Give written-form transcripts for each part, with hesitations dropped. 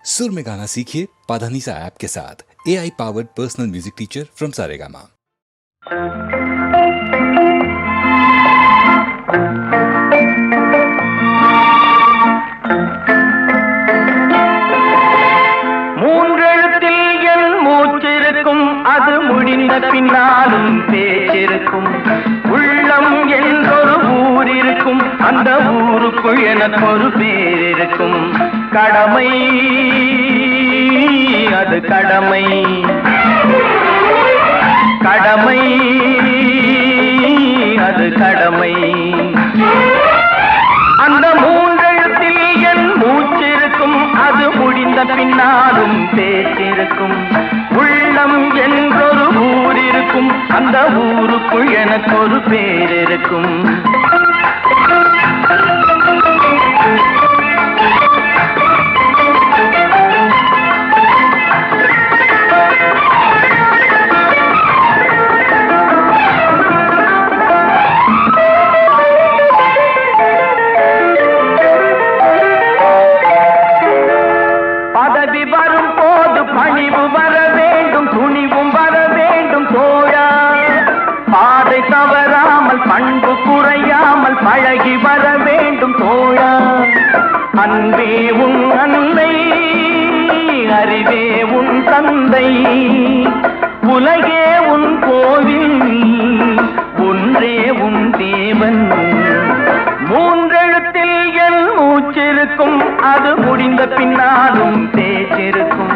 सुर में गाना सीखिए पाधानीसा ऐप के साथ। AI powered personal music teacher from Saregama. மூன்றெழுத்தில் என் மூச்சிருக்கும், அது முடிந்த பின்னாலும் பேச்சிருக்கும். உள்ளம் என்றொரு ஊர் இருக்கும், அந்த ஊருக்குள் எனக்கு ஒரு பேர் இருக்கும். கடமை, அது கடமை. கடமை, அது கடமை. அந்த மூன்றெழுத்தில் என் மூச்சிருக்கும், அது முடிந்த பின்னாலும் பேச்சிருக்கும். உள்ளம் என்றொரு ஊர் இருக்கும், அந்த ஊருக்குள் எனக்கு ஒரு பேர் இருக்கும். பண்பு குறையாமல் பழகி வர வேண்டும் தோழா. அன்பே உன் அன்னை, அறிவே உன் தந்தை, உலகே உன் கோவில், ஒன்றே உன் தேவன். மூன்றெழுத்தில் என் மூச்சிருக்கும், அது முடிந்த பின்னாலும் பேச்சிருக்கும்.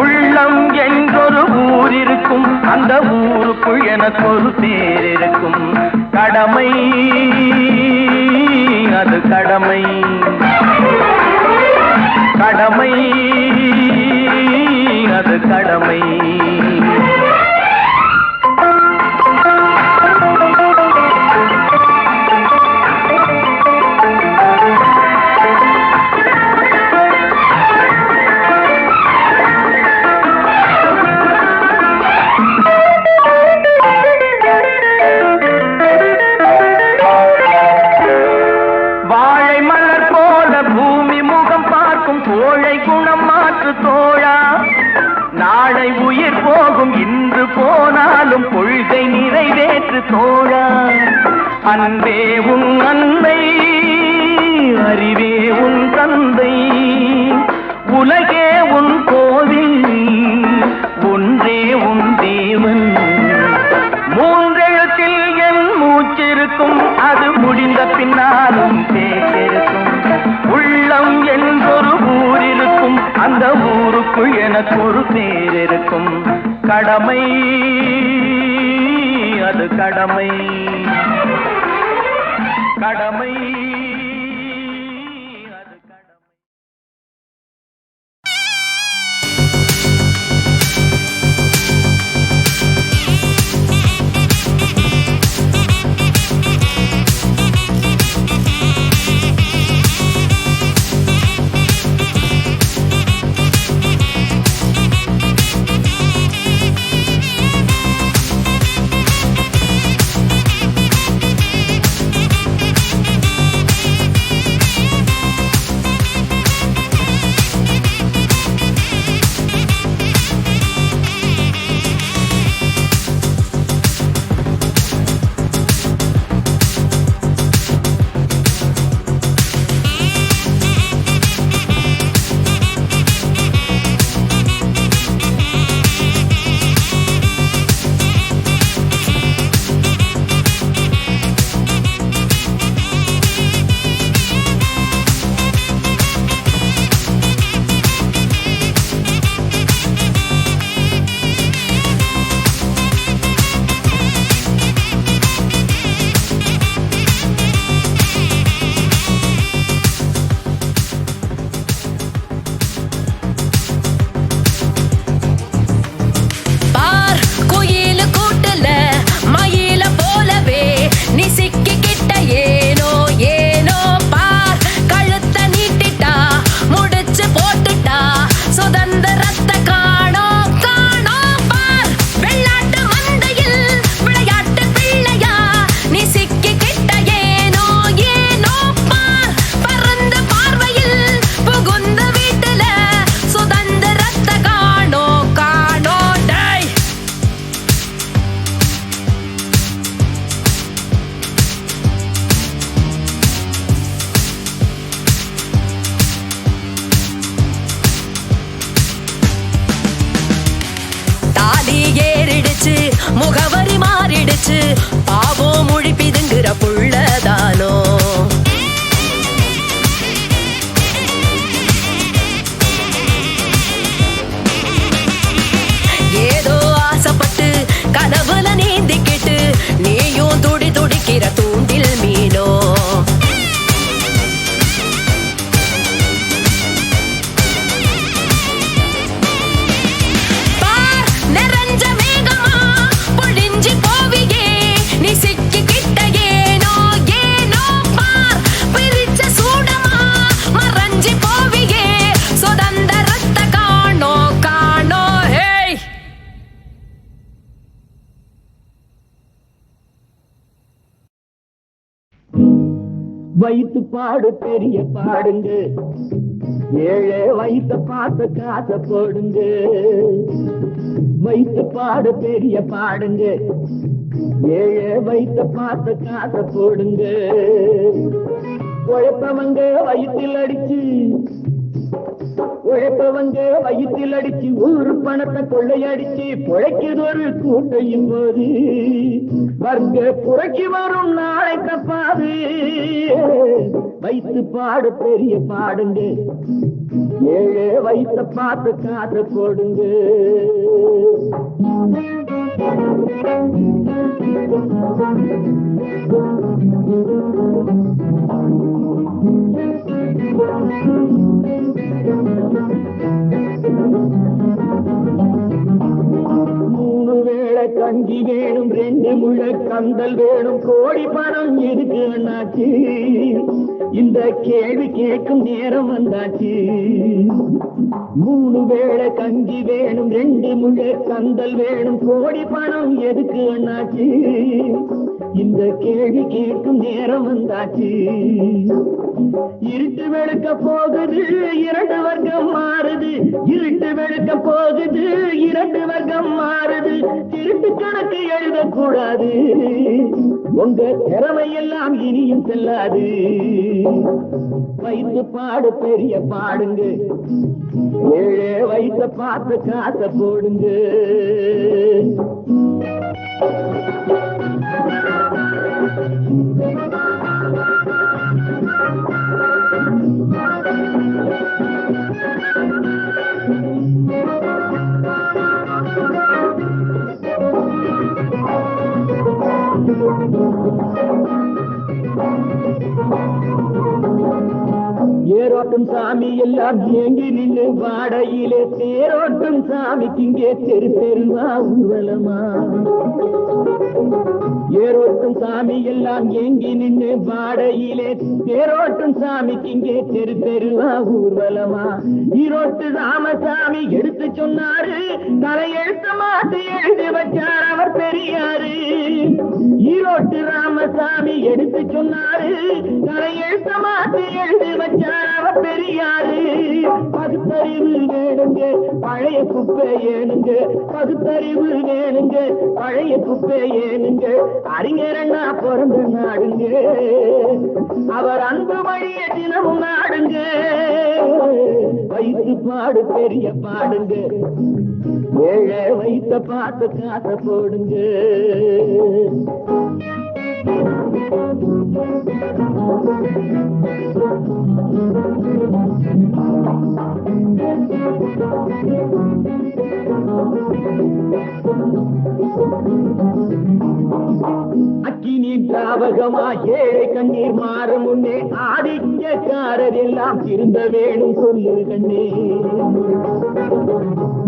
உள்ளம் என்றொரு ஊர் இருக்கும், அந்த ஊருக்குள் எனக்கு ஒரு பேர் இருக்கும். கடமை, அது கடமை. கடமை, அது கடமை. நாளை உயிர் போகும், இன்று போனாலும் கொள்கை நிறைவேற்று தோழா. அன்பே உன் அன்னை, அறிவே உன் தந்தை, உலகே உன் கோவில், ஒன்றே உன் தேவன். மூன்றெழுத்தில் என் மூச்சிருக்கும், அது முடிந்த பின்னாலும் பேச்சிருக்கும். உள்ளம் என்றொரு ஊர் இருக்கும், அந்த ஊருக்குள் எனக்கு ஒரு பேர் இருக்கும். கடமை, அது கடமை. கடமை, அது கடமை. முகவரி மாறிடுச்சு பாவம் முழிப்பிதுங்கிற புள்ளதானோ ஏதோ ஆசைப்பட்டு கனவுல நீந்திக்கிட்டு நீயும் துடி துடிக்கிற தூண்டில் மீனோ வயிற்று பாடு பெரிய பாடுங்க ஏழை வயிற்ற பார்த்து காசை போடுங்க வயிற்று பாடு பெரிய பாடுங்க ஏழை வயிற்ற பார்த்து காசை போடுங்க உழைப்பவங்க வயிற்றில் அடிச்சு உழைப்பவங்க வயிற்றில் அடிச்சு ஊரு பணத்தை கொள்ளையடிச்சு பிழைக்குது ஒரு கூட்டையும் போது வர்க்க புறக்கி வரும் நாளை தப்பாது வயிற்று பாடு பெரிய பாடுங்க ஏழை வயிற்ற பார்த்து காசை போடுங்க மூணு வேளை கஞ்சி வேணும் ரெண்டு முள்ள கந்தல் வேணும் கோடி பணம் எதுக்கு அண்ணாச்சு இந்த கேள்வி கேட்கும் நேரம் வந்தாச்சு மூணு வேளை கஞ்சி வேணும் ரெண்டு முள்ள கந்தல் வேணும் கோடி பணம் எதுக்கு அண்ணாச்சு இந்த கேள்வி கேட்கும் நேரம் வந்தாச்சு இருட்டு வெளுக்க போகுது இரண்டு வர்க்கம் மாறுது இருட்டு வெளுக்க போகுது இரண்டு வர்க்கம் மாறுது திருட்டு கணக்கு எழுதக்கூடாது உங்க திறமை எல்லாம் இனியும் செல்லாது வயிற்று பாடு பெரிய பாடுங்க ஏழை வயிற்ற பார்த்து காசை போடுங்க ஏரோட்டும் சாமி எல்லாம் ஏங்கி நின்று வாடையிலே தேரோட்டும் சாமிக்கு இங்கே தெரு தெருவா ஊர்வலமா ஏரோட்டும் சாமி எல்லாம் ஏங்கி நின்று வாடையிலே தேரோட்டும் சாமிக்கு இங்கே தெரு தெருவா ஊர்வலமா ஈரோட்டு ராமசாமி எடுத்து சொன்னாரு தலையெழுத்த மாட்டு எழுதி வச்சார் அவர் பெரியாரு ஈரோட்டு ராமசாமி எடுத்து சொன்னாரு தலையெழுத்த மாட்டு எழுதி வச்சார் அவர் பெரியாரு பகுத்தறிவு வேணுங்க பழைய குப்பை ஏனுங்க பகுத்தறிவு வேணுங்க பழைய குப்பை ஏனுங்க அறிஞரண்ணா பிறந்த நாடுங்க அவர் அன்பு வழிய தினமும் நாடுங்க வயிற்று பாடு பெரிய பாடுங்க ஏழை வயிற்ற பார்த்து காசை போடுங்க அக்கினி தாவகமா ஏழை கண்ணீர் மாறும் முன்னே ஆதிக்கக்காரர் எல்லாம் திருந்த வேணும் சொல்லு கண்ணே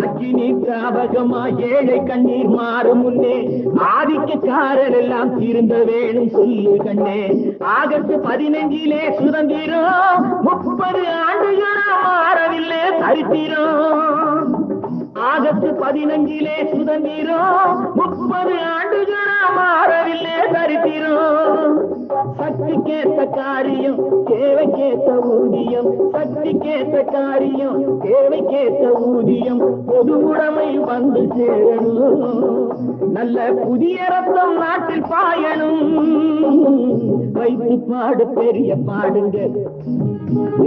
அக்கினி தாவகமா ஏழை கண்ணீர் மாறும் முன்னே ஆதிக்கக்காரர் எல்லாம் திருந்த வேணும் சொல்லு கண்ணே ஆகஸ்ட் 15 சுதந்திரம் 30 ஆண்டுகளா மாறவில்லை சரித்திரம் ஆகஸ்ட் 15 சுதந்திரம் 30 ஆண்டுகளா மாறவில்லை சரித்திரம் சக்திக்கேற்ற காரியம் தேவைக்கேற்ற ஊதியம் சக்திக்கேற்ற காரியம் தேவைக்கேற்ற ஊதியம் பொது உடைமை வந்து சேரணும் நல்ல புதிய ரத்தம் நாட்டில் பாயணும் வயிற்று பாடு பெரிய பாடுங்க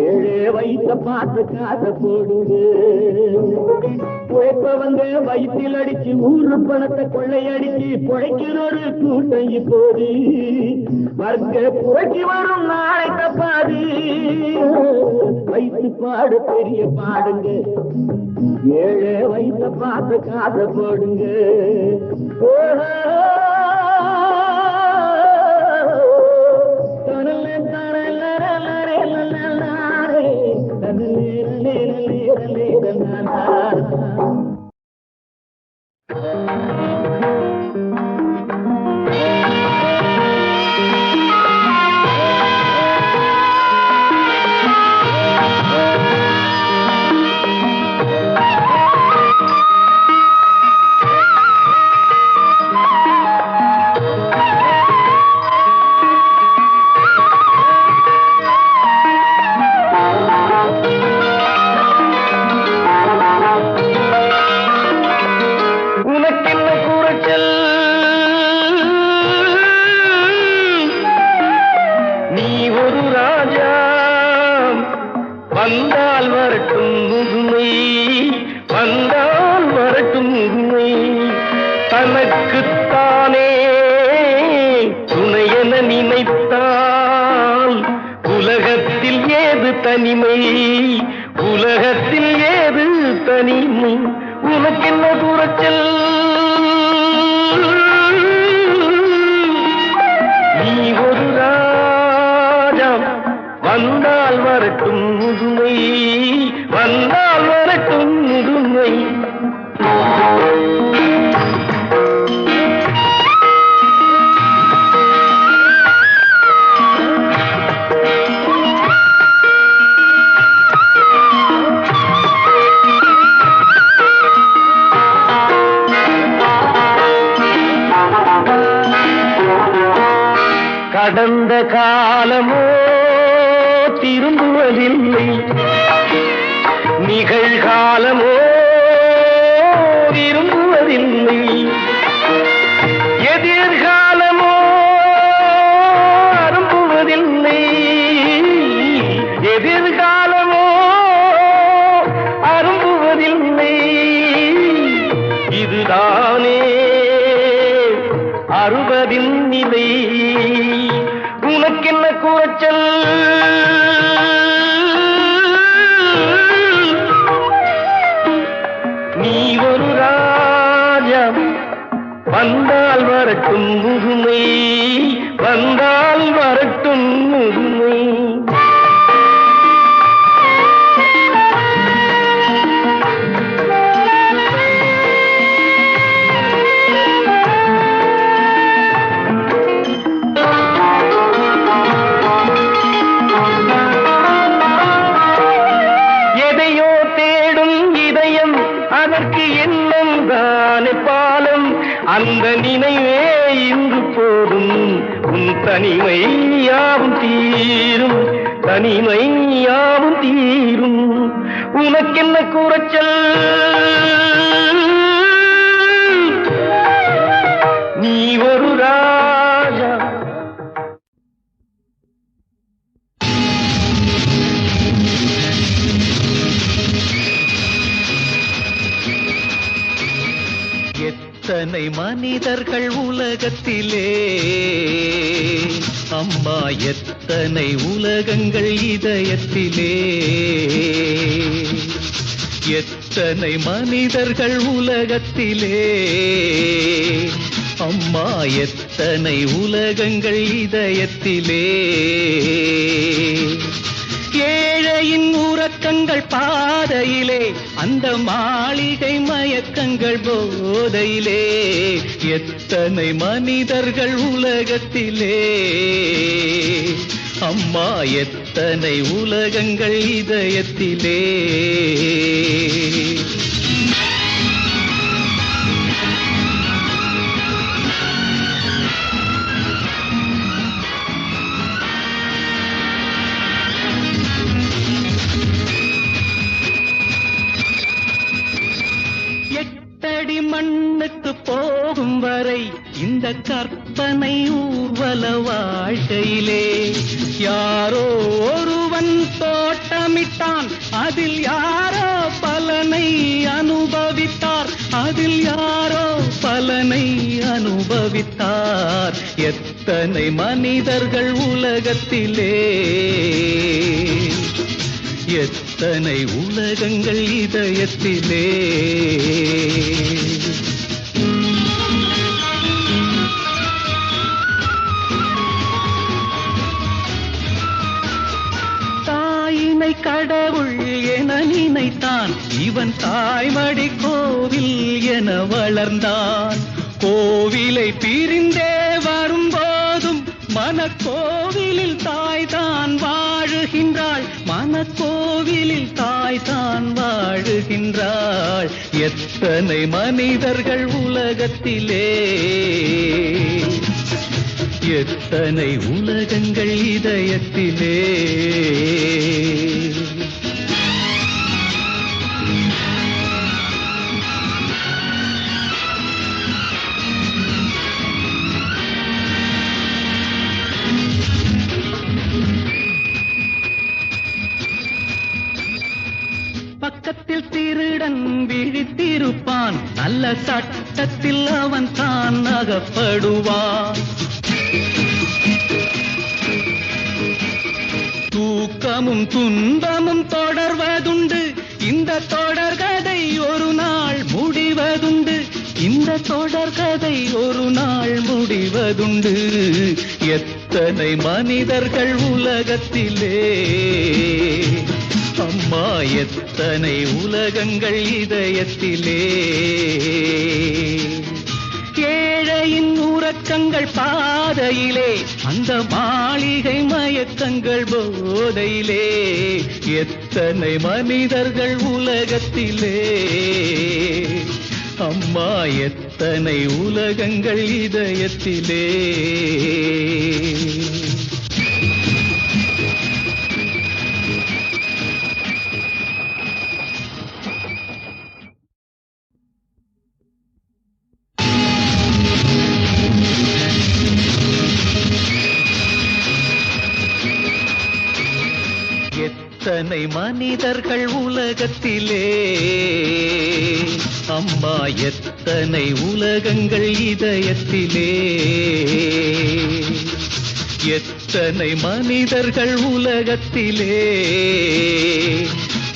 ஏழை வயிற்ற பார்த்து காசை போடுங்க உழைப்பவங்க வயிற்றில் அடிச்சு ஊரு பணத்தை கொள்ளையடிச்சு பொழைக்கிற ஒரு கூட்டம் இப்போது வர்க்க புரட்சி வரும் நாளை தப்பாது. வயிற்று பாடு பெரிய பாடுங்க, ஏழை வயிற்ற பார்த்து காசை போடுங்க. வந்தால் வரட்டும் முதுமை, வந்தால் வரட்டும் முதுமை, தனக்குத்தானே துணையென நினைத்தால் உலகத்தில் ஏது தனிமை, உலகத்தில் ஏது தனிமை, உனக்கென்ன குறைச்சல், நீ ஒரு ராஜா, வந்தால் வரட்டும் முதுமை, வந்தால் வரட்டும் முதுமை. கடந்த காலமோ திரும்புவதில்லை, நிகழ்காலமோ விரும்புவதில்லை, எதிர்காலமோ அரும்புவதில்லை, எதிர்காலமோ அரும்புவதில்லை, இதுதானே அறுபதின் நிலை, உனக்கென்ன குறைச்சல், நீ ஒரு ராஜா, வந்தால் வரட்டும் முதுமை, வந்தால் வரட்டும் முதுமை. அதற்கு எண்ணம் தானே பாலம், அந்த நினைவே இன்று போதும், உன் தனிமை யாவும் தீரும், தனிமை யாவும் தீரும், உனக்கென்ன குறைச்சல், நீ ஒரு ராஜா. எத்தனை மனிதர்கள் உலகத்திலே, அம்மா எத்தனை உலகங்கள் இதயத்திலே, எத்தனை மனிதர்கள் உலகத்திலே, அம்மா எத்தனை உலகங்கள் இதயத்திலே, ஏழையின் உறக்கங்கள் பாதையிலே, அந்த மாளிகை மயக்கங்கள் போதையிலே, எத்தனை மனிதர்கள் உலகத்திலே, அம்மா எத்தனை உலகங்கள் இதயத்திலே. மண்ணுக்கு போகும் வரை இந்த கற்பனை ஊர்வல வாழ்க்கையிலே, யாரோ ஒருவன் தோட்டமிட்டான், அதில் யாரோ பலனை அனுபவித்தான். அனுபவித்தார் எத்தனை மனிதர்கள் உலகத்திலே, எத்தனை உலகங்கள் இதயத்திலே. தாயினை கடவுள் என நினைத்தான், இவன் தாய்மடி கோவில் என வளர்ந்தான். கோவிலை பிரிந்தே வரும்போதும் மனக்கோவிலில் தாய் தான் வாழுகின்றாள், மனக்கோவிலில் தாய் தான் வாழுகின்றாள். எத்தனை மனிதர்கள் உலகத்திலே, எத்தனை உலகங்கள் இதயத்திலே. பக்கத்தில் திருடன் விழித்திருப்பான், நல்ல சட்டத்தில் அவன் தான் அகப்படுவான். தூக்கமும் துன்பமும் தொடர்வதுண்டு, இந்த தொடர்கதை ஒரு நாள் முடிவதுண்டு, இந்த தொடர்கதை ஒரு நாள் முடிவதுண்டு. எத்தனை மனிதர்கள் உலகத்திலே, அம்மா எத்தனை உலகங்கள் இதயத்திலே. ஏழையின் உறக்கங்கள் பாதையிலே, அந்த மாளிகை மயக்கங்கள் போதையிலே. எத்தனை மனிதர்கள் உலகத்திலே, அம்மா எத்தனை உலகங்கள் இதயத்திலே. எத்தனை மனிதர்கள் உலகத்திலே, அம்மா எத்தனை உலகங்கள் இதயத்திலே. எத்தனை மனிதர்கள் உலகத்திலே,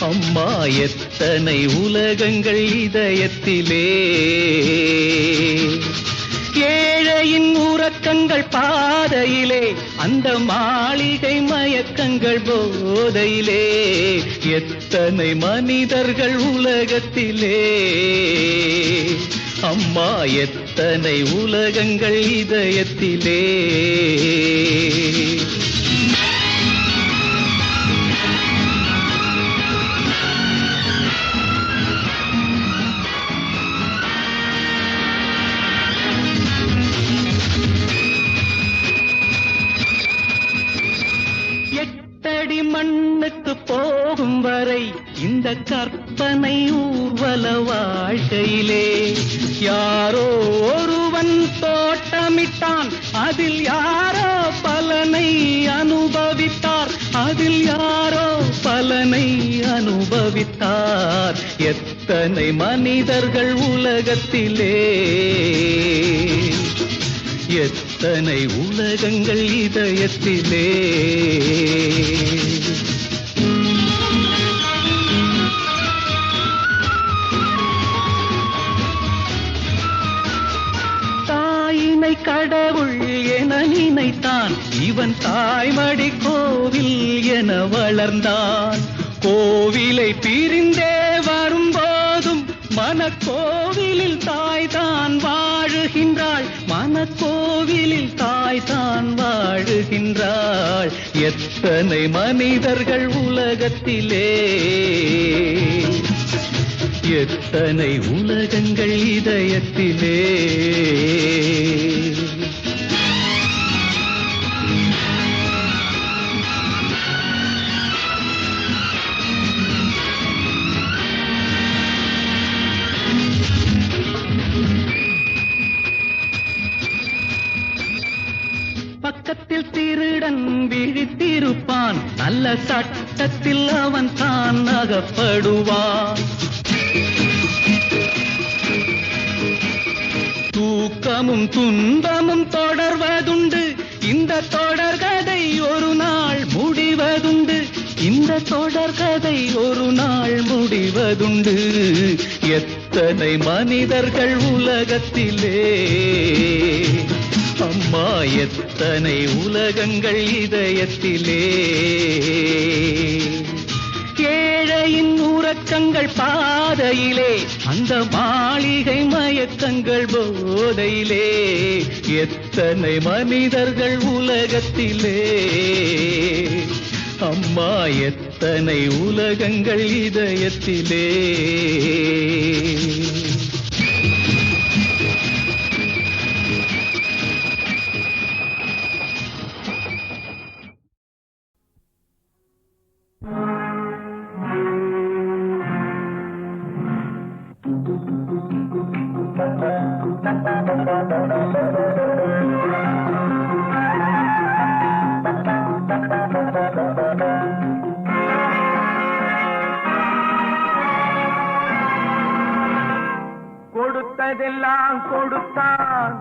அம்மா எத்தனை உலகங்கள் இதயத்திலே. ஏழையின் உறக்கங்கள் பாதையிலே, அந்த மாளிகை மயக்கங்கள் போதையிலே. எத்தனை மனிதர்கள் உலகத்திலே, அம்மா எத்தனை உலகங்கள் இதயத்திலே. எட்டடி மண்ணுக்கு போகும் வரை இந்த கற்பனை ஊர்வல வாழ்க்கையிலே, யாரோ ஒருவன் தோட்டமிட்டான், அதில் யாரோ பலனை அனுபவித்தார், அதில் யாரோ பலனை அனுபவித்தார். எத்தனை மனிதர்கள் உலகத்திலே, எத்தனை உலகங்கள் இதயத்திலே. தாயினை கடவுள் என நினைத்தான், இவன் தாய்மடி கோவில் என வளர்ந்தான். கோவிலை பிரிந்தே வரும்போதும் மனக்கோவிலில் தாய் தான் வாழுகின்றாள், மனக்கோவிலில் தாய் தான் வாழுகின்றாள். எத்தனை மனிதர்கள் உலகத்திலே, எத்தனை உலகங்கள் இதயத்திலே. பக்கத்தில் திருடன் விழித்திருப்பான், நல்ல சட்டத்தில் அவன் தான் அகப்படுவான். தூக்கமும் துன்பமும் தொடர்வதுண்டு. இந்த தொடர்கதை ஒரு நாள் முடிவதுண்டு. இந்த தொடர்கதை ஒரு நாள் முடிவதுண்டு. எத்தனை மனிதர்கள் உலகத்திலே, அம்மா எத்தனை உலகங்கள் இதயத்திலே. ஏழையின் உறக்கங்கள் பாதையிலே, அந்த மாளிகை மயக்கங்கள் போதையிலே. எத்தனை மனிதர்கள் உலகத்திலே, அம்மா எத்தனை உலகங்கள் இதயத்திலே. கொடுத்ததெல்லாம் கொடுத்தான்,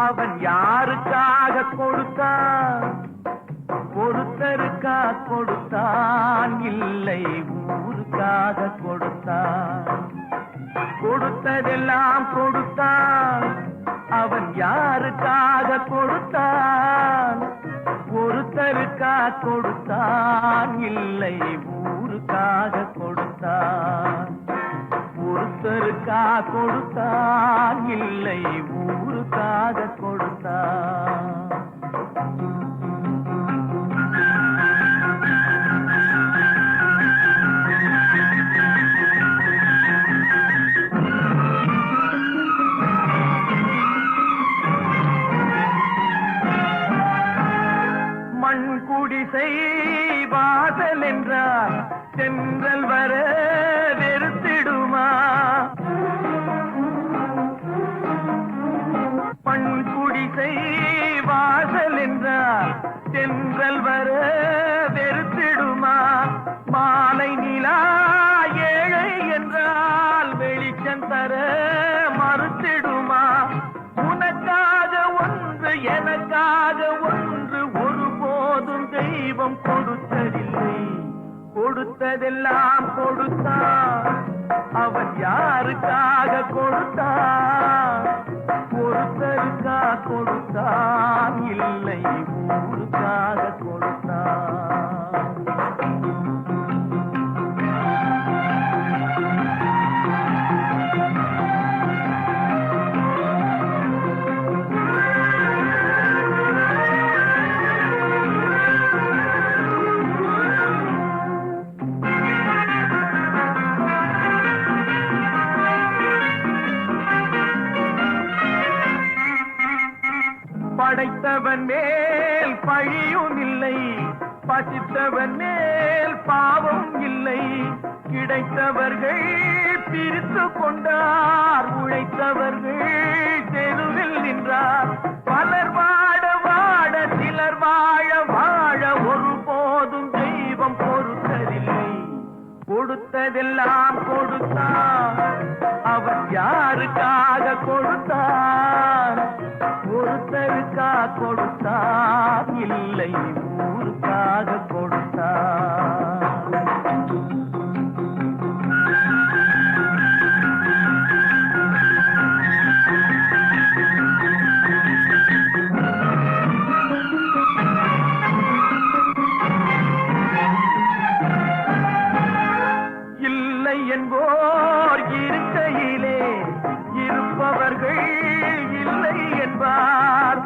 அவன் யாருக்காக கொடுத்தான்? ஒருத்தருக்கா கொடுத்தான், இல்லை ஊருக்காக கொடுத்தான். கொடுத்ததெல்லாம் கொடுத்தான், அவன் யாருக்காக கொடுத்தான்? ஒருத்தருக்கா கொடுத்தான், இல்லை ஊருக்காக கொடுத்தான். ஒருத்தருக்கா கொடுத்தான், இல்லை ஊருக்காக கொடுத்தான். மண் குடிசை வாசல் என்றால் சென்றல் வர வெறுத்திடுமா? மண் குடிசை வாசல் என்றால் சென்றல் வர வெறுத்திடுமா? மாலை நிலா ஏழை என்றால் வெளிச்சம் தர மறுத்திடுமா? உனக்காக ஒன்று எனக்காக ஒன்று ஒருபோதும் தெய்வம் கொடுத்ததில்லை. கொடுத்ததெல்லாம் கொடுத்தான், அவன் யாருக்காக கொடுத்தான்? ஒருத்தருக்கா கொடுத்தான், இல்லை ஊருக்காக கொடுத்தான். படைத்தவன் மேல் பழியும் இல்லை, பசித்தவன் மேல் பாவம் இல்லை. கிடைத்தவர்கள் பிரித்து கொண்டார், உழைத்தவர்கள் தெருவில் நின்றார். பலர் வாட வாட சிலர் வாழ வாழ ஒருபோதும் தெய்வம் பொறுத்ததில்லை. கொடுத்ததெல்லாம் கொடுத்தான், அவன் யாருக்காக கொடுத்தான்? ஒருத்தருக்கா கொடுத்தான், இல்லை ஊருக்காக கொடுத்தான். இல்லை என்போர் இருக்கையிலே இருப்பவர்கள் இல்லை என்பார்.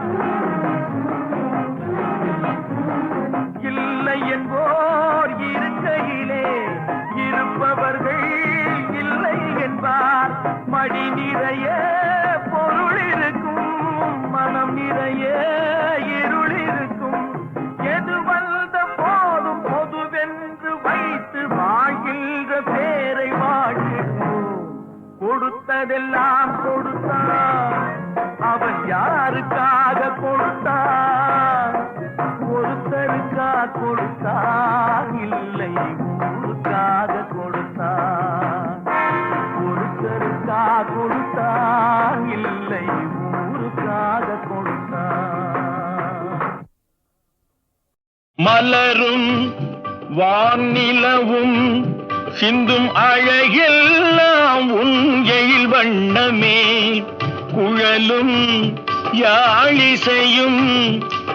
இல்லை என்போர் இருக்கையிலே இருப்பவர்கள் இல்லை என்பார். மடி நிறைய பொருள் இருக்கும், மனம் நிறைய இருள் இருக்கும். எது வந்த போதும் பொதுவென்று வைத்து வாழ்கின்ற பேரை வாழ்கின்றோம். கொடுத்ததெல்லாம் கொடுத்தான், அவன் யாருக்காக கொடுத்தான்? ஒருத்தருக்கா கொடுத்தான், இல்லை ஊருக்காக கொடுத்தான். ஒருத்தருக்கா கொடுத்தான், இல்லை ஊருக்காக மலரும் வானிலவும் சிந்தும் அழகெல்லாம் உன் எழில் வண்ணமே, குழலும் யாழிசையும்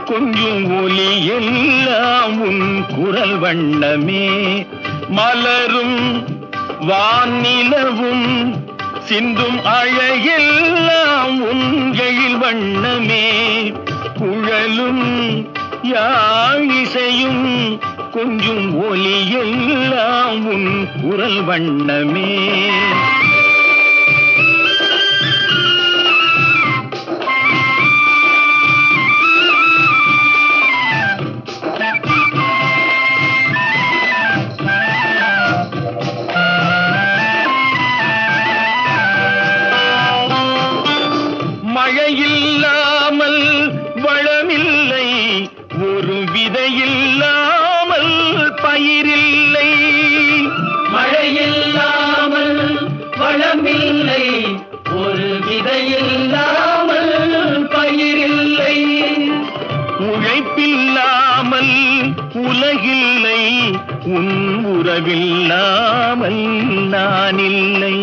கொஞ்சம் ஒலி எல்லாம் உன் குரல் வண்ணமே. மலரும் வானிலவும் சிந்தும் அழகெல்லாம் உன் எழில் வண்ணமே, குழலும் யாழிசையும் கொஞ்சம் ஒலி எல்லாம் உன் குரல் வண்ணமே. மழையில்லாமல் வளமில்லை, ஒரு விதையில்லாமல் பயிரில்லை. மழையில்லாமல் வளமில்லை, ஒரு விதையில்லாமல் பயிரில்லை. உழைப்பில்லாமல் உலகில்லை, உன் உறவில்லாமல் நான் இல்லை.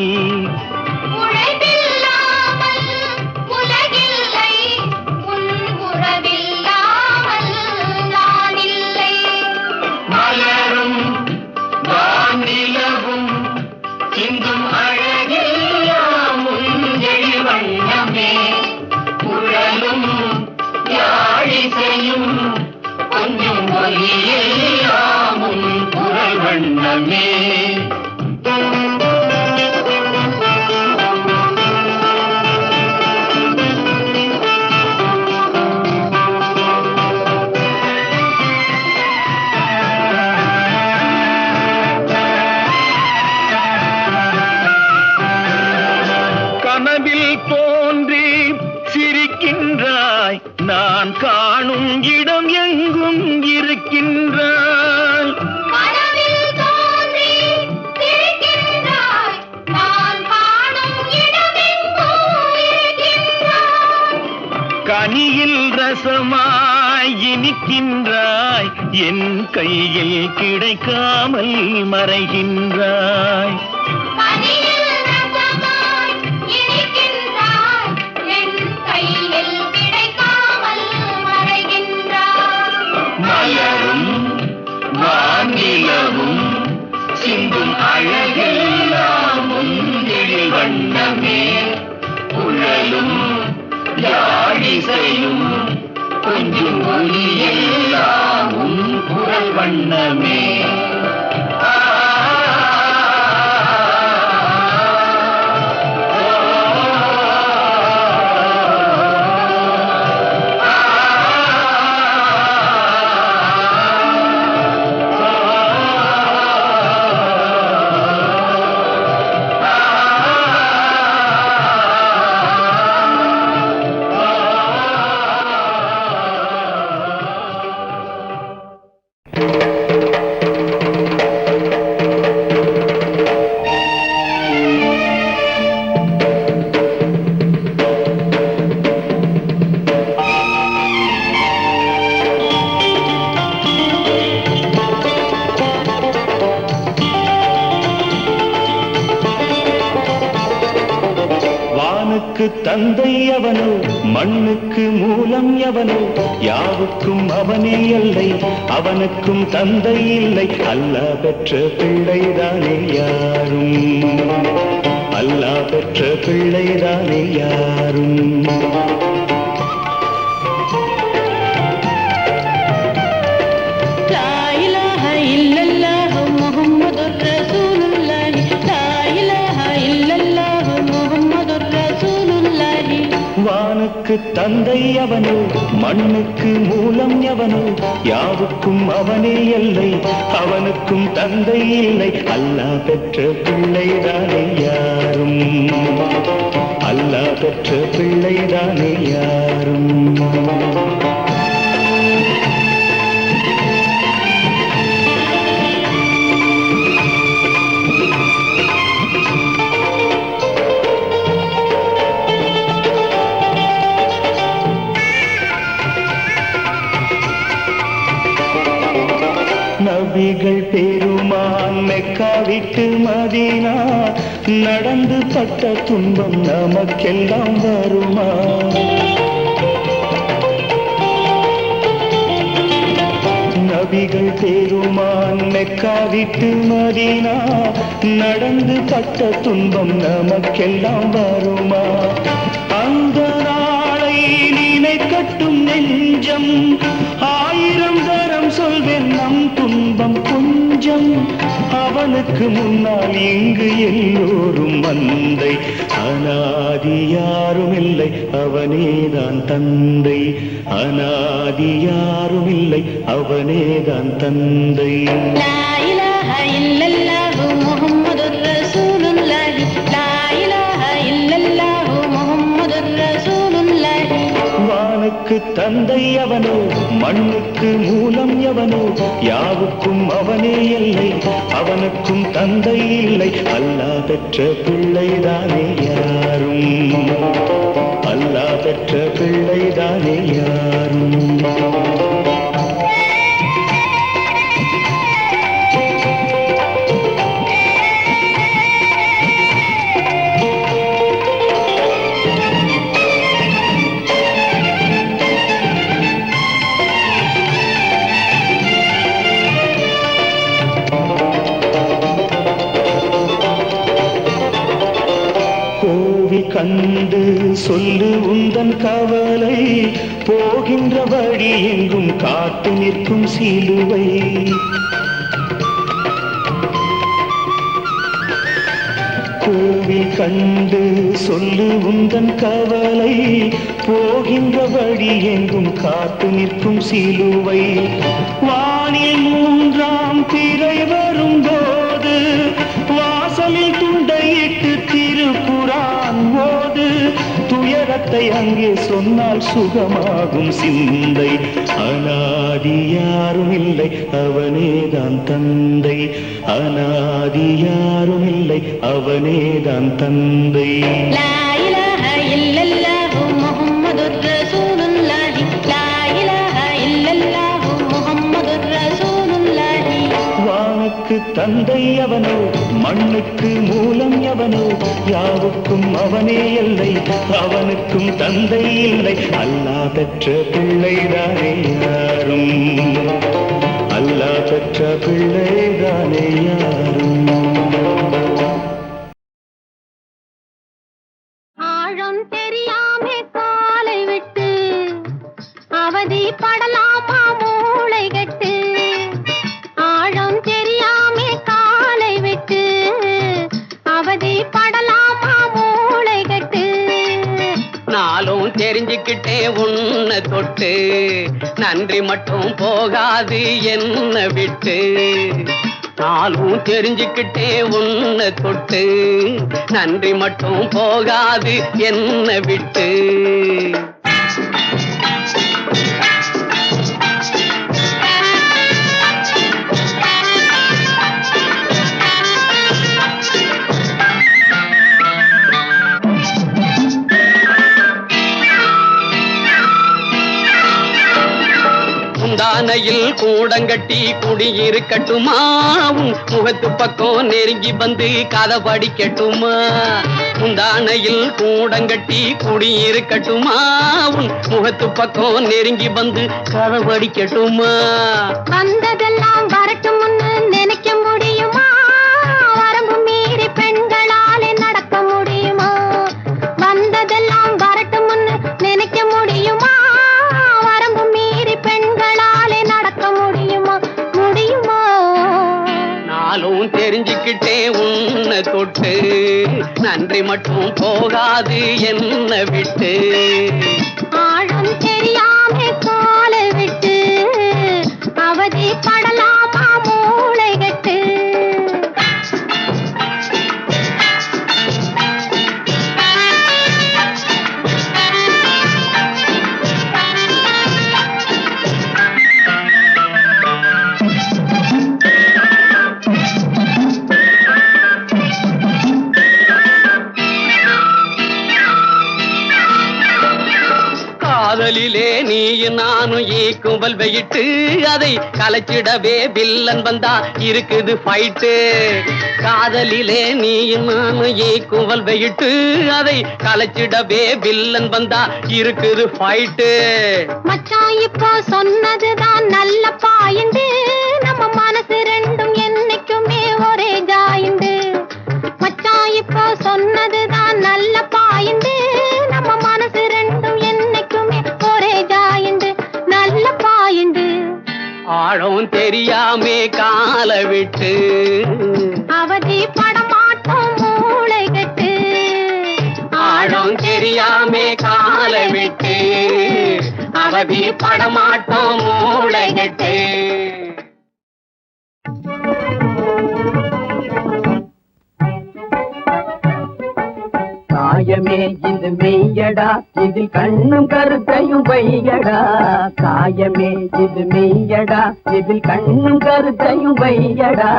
கொஞ்சம் ஒலியெல்லாம் உன் குரல் வண்ணமே. கனவில் தோன்றி சிரிக்கின்றாய், நான் காணும் இடம் எங்கும் இருக்கின்றாய். கனவில் தோன்றி சிரிக்கின்றாய், நான் காணும் இடம் எங்கும் இருக்கின்றாய். கனியில் ரசமாய் இனிக்கின்றாய், என் கையில் கிடைக்காமல் மறைகின்றாய். மலரும் வானிலவும் சிந்தும் அழகெல்லாம் உன் எழில் வண்ணமே, குழலும் யாழிசையும் கொஞ்சம் ஒலியெல்லாம் உன் குரல் வண்ணமே. தந்தை அவனோ, மண்ணுக்கு மூலம் எவனோ, யாவுக்கும் அவனே எல்லை, அவனுக்கும் தந்தை இல்லை. அல்லாஹ் பெற்ற பிள்ளைதானே யாரும், அல்லாஹ் பெற்ற பிள்ளைதானே யாரும். வானுக்கு தந்தை அவனோ, மண்ணுக்கு மூலம் எவனோ, யாவுக்கும் அவனே எல்லை, அவனுக்கும் தந்தை இல்லை. அல்லாஹ் பெற்ற பிள்ளைதானே யாரும், அல்லாஹ் பெற்ற பிள்ளைதானே யாரும். விட்டு மதீனா நடந்து பட்ட துன்பம் நமக்கெல்லாம் வருமா? நபிகள் தேருமான் மெக்கா விட்டு மதீனா நடந்து பட்ட துன்பம் நமக்கெல்லாம் வருமா? அந்த நாளை நினைக்கட்டும் நெஞ்சம், ஆயிரம் தரம் சொல்வேன் நம் துன்பம் கொஞ்சம். அவனுக்கு முன்னால் இங்கு எல்லோரும் மந்தை, அனாதி யாரும் இல்லை அவனேதான் தந்தை, அனாதி யாரும் இல்லை அவனேதான் தந்தை. லா இலாஹ இல்லல்லாஹு முஹம்மதுர் ரசூலுல்லாஹி, லா இலாஹ இல்லல்லாஹு முஹம்மதுர் ரசூலுல்லாஹி. வானுக்கு தந்தை அவனோ, மண்ணுக்கு மூலம் எவனோ, யாவுக்கும் அவனே இல்லை, அவனுக்கும் தந்தை இல்லை. அல்லாஹ் பெற்ற பிள்ளைதானே யாரும், அல்லாஹ் பெற்ற பிள்ளைதானே யாரும். கண்டு சொல்லு உந்தன் கவலை, போகின்ற வழி எங்கும் காத்து நிற்கும் சிலுவை. கோவில் கண்டு சொல்லு உந்தன் கவலை, போகின்ற வழி எங்கும் காத்து நிற்கும் சிலுவை. வானில் மூன்றாம் திரை வரும்போது வாசலில் துண்டையிட்டு திருக்குரான் ஓது. துயரத்தை அங்கே சொன்னால் சுகமாகும் சிந்தை, அனாதி யாரும் இல்லை அவனேதான் தந்தை, அனாதி யாரும் இல்லை அவனேதான் தந்தை. லா இலாஹ இல்லல்லாஹு முஹம்மதுர் ரசூலுல்லாஹி, லா இலாஹ இல்லல்லாஹு முஹம்மதுர் ரசூலுல்லாஹி. வானுக்கு தந்தை அவனோ, மண்ணுக்கு மூலம் எவனோ, யாவுக்கும் அவனே இல்லை, அவனுக்கும் தந்தை இல்லை. அல்லாஹ் பெற்ற பிள்ளைதானே யாரும், அல்லாஹ் பெற்ற பிள்ளைதானே யாரும். ஆழம் தெரியாமே காலை விட்டு அவதி படலாமா மூளை கட்டு, ஆழம் தெரியாமே காலை விட்டு அவதி படலாமா மூளை கட்டு. நாளும் தெரிஞ்சுக்கிட்டே உன்னை தொட்டு நன்றி மட்டும் போகாது என்ன விட்டு, நாளும் தெரிஞ்சுக்கிட்டே உன்னை தொட்டு நன்றி மட்டும் போகாது என்ன விட்டு. முந்தானையில் கூடங்கட்டி குடியிருக்கட்டுமா, உன் முகத்து பக்கம் நெருங்கி வந்து கதை படிக்கட்டுமா. முந்தானையில் கூடங்கட்டி குடியிருக்கட்டுமா, உன் முகத்து பக்கம் நெருங்கி வந்து கதை படிக்கட்டுமா. வந்ததெல்லாம் வரட்டும் நினைக்க முடியுமா, வரம்பு மீறி பெண்களாலே நடக்க முடியுமா. வந்ததெல்லாம் வரட்டும் நினைக்க முடியுமா, வரம்பு மீறி பெண்களாலே நடக்க முடியுமா, முடியுமா. நாளும் தெரிஞ்சுக்கிட்டே உன்னை தொட்டு நன்றி மட்டும் போகாது என்ன விட்டு. ஆழம் தெரியாமே காலை விட்டு அவதி படலாமா மூளை கட்டு. நீயும் நானும் ஈக்குவல் வெயிட்டு அதை கலைச்சிடவே வில்லன் வந்தா இருக்குது ஃபைட்டு காதலிலே நீயும் நானும் ஈக்குவல் வெயிட்டு அதை கலைச்சிடவே வில்லன் வந்தா இருக்குது ஃபைட்டு மச்சான் இப்போ சொன்னதுதான் நல்ல பாயிண்டு நம்ம மனசு ரெண்டும் என்னைக்குமே ஒரே ஜாயிண்டு மச்சான் இப்போ சொன்னதுதான் நல்ல பாயிண்டு நம்ம மனசு ரெண்டும் என்னைக்குமே ஒரே ஜாயிண்டு நல்ல பாயிண்டு ஆழம் தெரியாமே கால விட்டு அவதி படமாட்டோம் மூளை கட்டு ஆழம் தெரியாமே கால விட்டு அவதி படமாட்டோம் மூளை கட்டு காயமே இது மெய்யடா இதில் கண்ணும் கருத்தையும் வையடா காயமே இது மெய்யடா இதில் கண்ணும் கருத்தையும் வையடா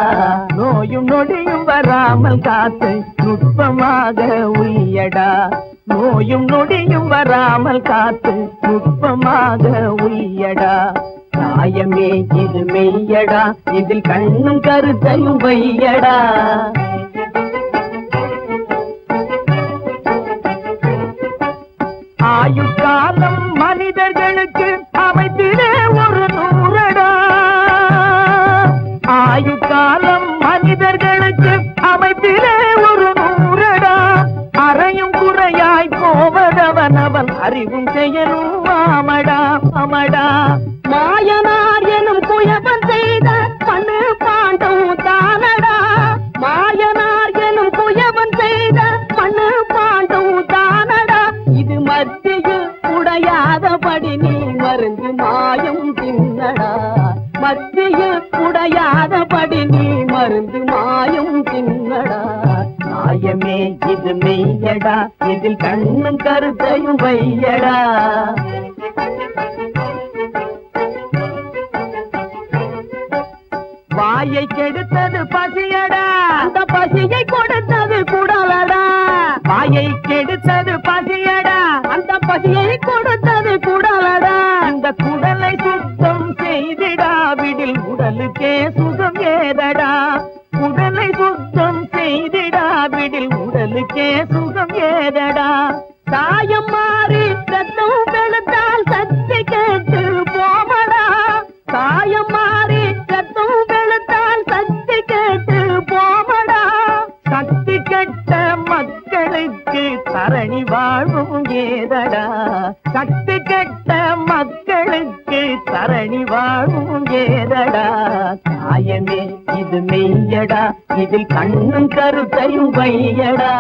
நோயும் நொடியும் வராமல் காத்து நுட்பமாக உய்யடா நோயும் நொடியும் வராமல் காத்து நுட்பமாக உய்யடா காயமே இது மெய்யடா இதில் கண்ணும் கருத்தையும் வையடா ஆயுட்காலம் மனிதர்களுக்கு அமைத்திலே ஒரு 100டா ஆயுட்காலம் மனிதர்களுக்கு அமைத்திலே ஒரு 100டா அறையும் குறையாய் போவதவன் அவன் அறிவும் செயலும் ஆமடா அமடா மாயனார் எனும் குயவன் செய்த மண்ணு பாண்டம் தானடா மாயனார் எனும் குயவன் செய்த மண்ணு பாண்டம் தானடா இது மத்தியில் உடையாதபடி நீ மருந்து மாயம் தின்னடா மத்தியில் உடையாதபடி நீ மருந்து மாயம் தின்னடா மாயமே இது மெய்யடா இதில் கண்ணும் கருத்தையும் வையடா வாயை கெடுத்தது பசியடா அந்த பசியை கொடுத்தது குடலடா வாயை கெடுத்தது பசியடா அந்த பசியை கொடுத்தது குடலடா இந்த குடலை சுத்தம் செய்திடாவிடில் உடலுக்கே சுகம் ஏதடா உடலை சுத்தம் செய்திடாவிடில் உடலுக்கே சுகம் ஏதடா சாயம் மாறி ரத்தம் வெளுத்தால் சக்தி கேட்டு போமடா சாயம் மாறி ரத்தம் வெளுத்தால் சக்தி கேட்டு போமடா சக்தி கெட்ட மக்களுக்கு தரணி வாழ்வும் ஏதடா சக்தி கெட்ட மக்களுக்கு தரணி வாழ்வும் ஏதடா காயமே இது மெய்யடா இதில் கண்ணும் கருத்தையும் வையடா